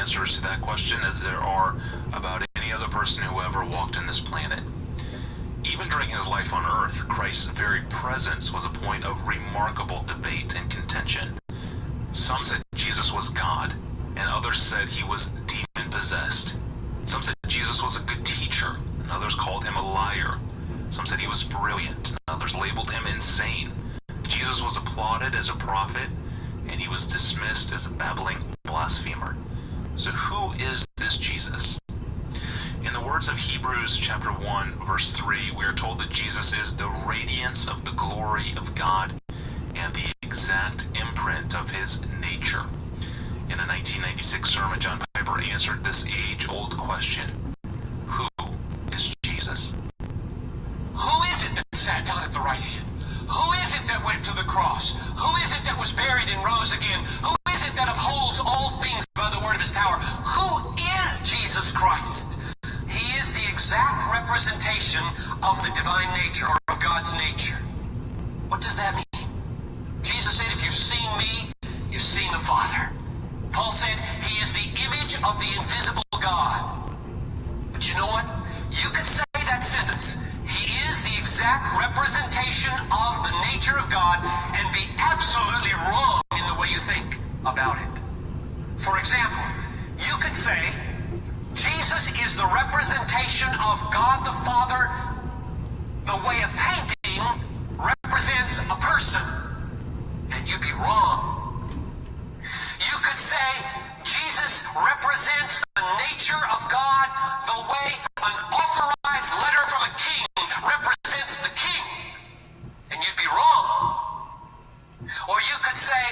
answers to that question as there are about any other person who ever walked in this planet. Even during his life on Earth, Christ's very presence was a point of remarkable debate and contention. Some said Jesus was God, and others said he was demon-possessed. Some said Jesus was a good teacher, and others called him a liar. Some said he was brilliant, and others labeled him insane. Jesus was applauded as a prophet, and he was dismissed as a babbling blasphemer. So who is this Jesus? In the words of Hebrews chapter 1, verse 3, we are told that Jesus is the radiance of the glory of God and the exact imprint of his nature. In a 1996 sermon, John Piper answered this age-old question: who is Jesus? Who is it that sat down at the right hand? Who is it that went to the cross? Who is it that was buried and rose again? Who is it that upholds all things by the word of his power? Who is Jesus Christ? He is the exact representation of the divine nature, or of God's nature. What does that mean? Jesus said, if you've seen me, you've seen the Father. Paul said, he is the image of the invisible God. But you know what? You could say that sentence, he is the exact representation of the nature of God, and be absolutely wrong in the way you think about it. For example, you could say, Jesus is the representation of God the Father the way a painting represents a person, and you'd be wrong. You could say Jesus represents the nature of God the way an authorized letter from a king represents the king, and you'd be wrong. Or you could say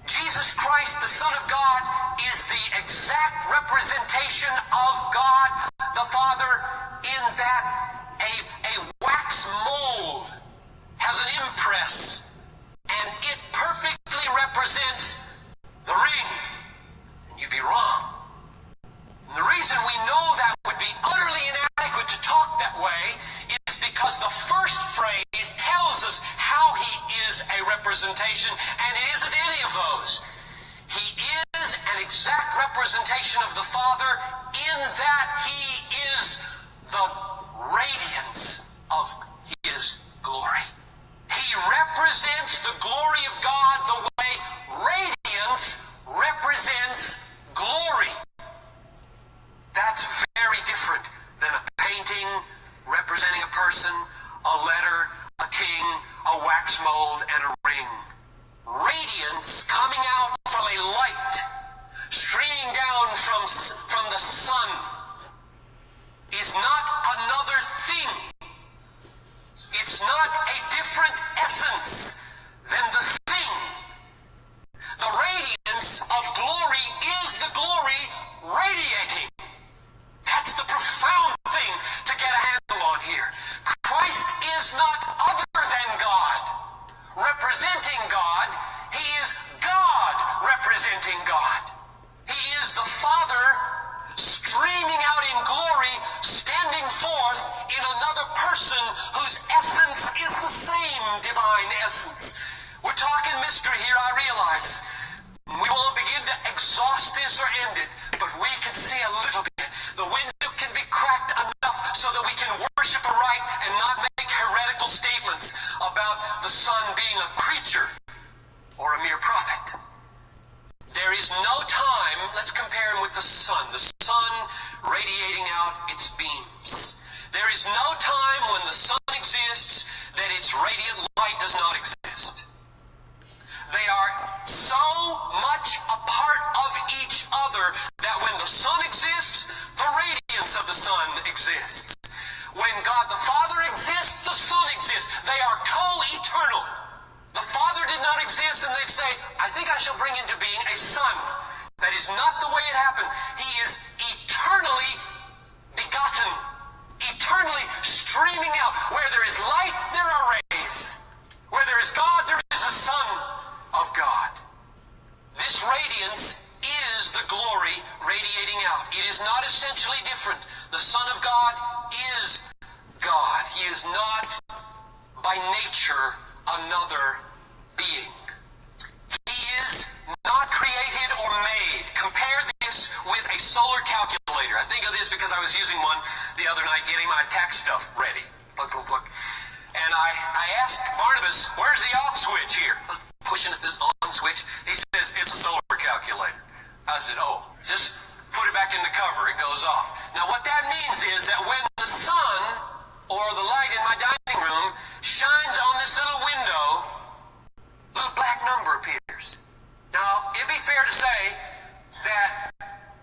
Jesus Christ, the Son of God, is the exact representation of God the Father, in that a wax mold has an impress, and it perfectly represents the ring, and you'd be wrong. And the reason we know that would be utterly inadequate to talk that way is because the first phrase tells us how he is a representation, and it isn't any of those. He is an exact representation of the Father in that he is the radiance of his glory. He represents the glory of God the way radiance represents glory. That's very different than a painting representing a person, a letter, a king, a wax mold, and a ring. Radiance coming out from a light, streaming down from the sun, is not another thing. It's not a different essence than the thing. The radiance of glory is the glory radiating. That's the profound thing to get a handle on here. Christ is not other than God, representing God. He is God representing God. He is the Father streaming out in glory, standing forth in another person whose essence is the same divine essence. We're talking mystery here, I realize. We won't begin to exhaust this or end it, but we can see a little bit. The window can be cracked enough so that we can worship aright and not make heretical statements about the Son being a creature or a mere prophet. There is no time, let's compare him with the sun radiating out its beams. There is no time when the sun exists that its radiant light does not exist. They are so much a part of each other that when the sun exists, the radiance of the sun exists. When God the Father exists, the Son exists. They are co-eternal. The Father did not exist and they say, I think I shall bring into being a Son. That is not the way it happened. He is eternally begotten, eternally streaming out. Where there is light, there are rays. Where there is God, there is a Son of God. This radiance is the glory radiating out. It is not essentially different. The Son of God is God. He is not by nature another being. He is not created or made. Compare this this because I was using one the other night getting my tax stuff ready. Plug, plug, plug. And I asked Barnabas, where's the off switch here? Pushing at this on switch. He says, it's a solar calculator. I said, oh, just put it back in the cover. It goes off. Now what that means is that when the sun or the light in my dining room shines on this little window, a little black number appears. Now, it'd be fair to say that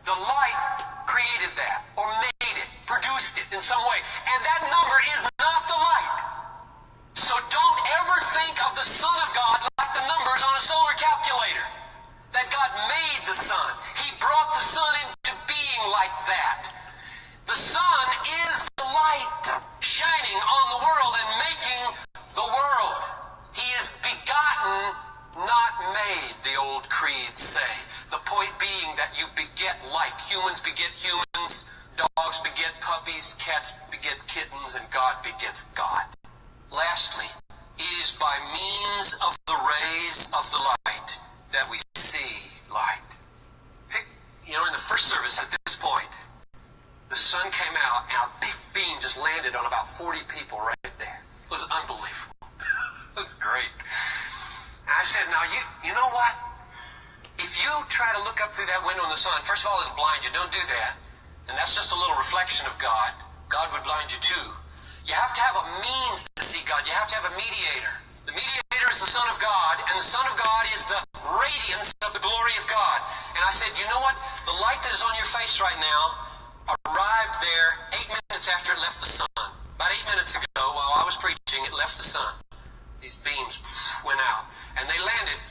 the light created that, or made it, produced it in some way. And that number is not the light. So don't ever think of the Son of God like the numbers on a solar calculator. That God made the sun. He brought the sun into being like that. The sun is the light shining on the world and making the world. He is begotten, not made, the old creeds say. The point being that you beget like. Humans beget humans, dogs beget puppies, cats beget kittens, and God begets God. Lastly, it is by means of the rays of the light that we see light. In the first service at this point, the sun came out and a big beam just landed on about 40 people right there. It was unbelievable. It was great. And I said, now you know what? If you try to look up through that window in the sun, first of all, it'll blind you. Don't do that. And that's just a little reflection of God. God would blind you too. You have to have a means to see God. You have to have a mediator. The mediator is the Son of God, and the Son of God is the radiance of the glory of God. And I said, you know what? The light that is on your face right now arrived there 8 minutes after it left the sun. About 8 minutes ago, while I was preaching, it left the sun. These beams went out, and they landed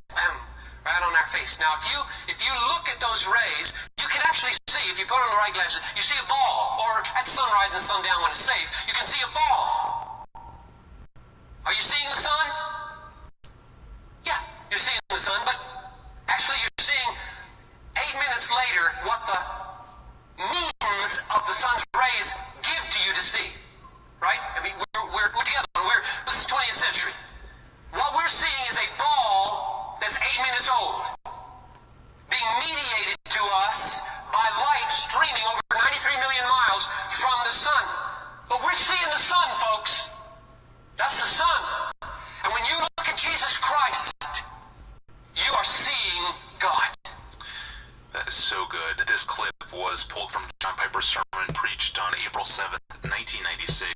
right on our face. Now, if you look at those rays, you can actually see, if you put on the right glasses, you see a ball. Or at sunrise and sundown when it's safe, you can see a ball. Are you seeing the sun? Yeah, you're seeing the sun, but actually you're seeing 8 minutes later what the means of the sun's rays give to you to see. Right? I mean, we're together. This is 20th century. What we're seeing is a ball that's 8 minutes old, being mediated to us by light streaming over 93 million miles from the sun. But we're seeing the sun, folks. That's the sun. And when you look at Jesus Christ, you are seeing God. That is so good. This clip was pulled from John Piper's sermon preached on April 7th, 1996.